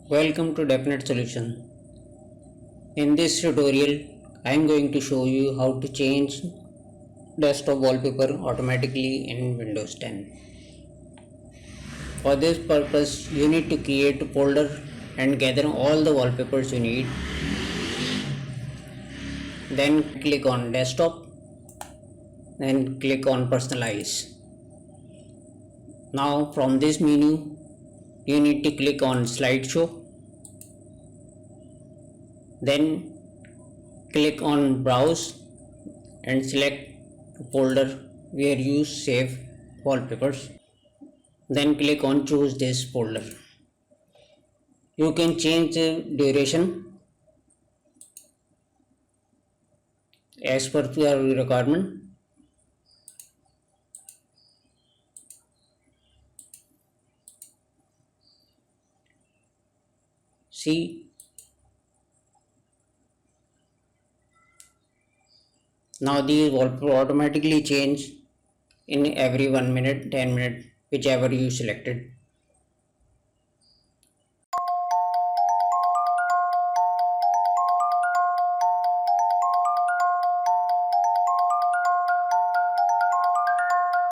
Welcome to Definite Solution. In this tutorial, I am going to show you how to change desktop wallpaper automatically in Windows 10. For this purpose, you need to create a folder and gather all the wallpapers you need. Then click on Desktop and click on Personalize. Now from this menu, you need to click on Slideshow. Then click on Browse and select a folder where you save wallpapers. Then click on Choose this folder. You can change the duration as per your requirement. See, now these wallpaper automatically change in every 1 minute, 10 minutes, whichever you selected.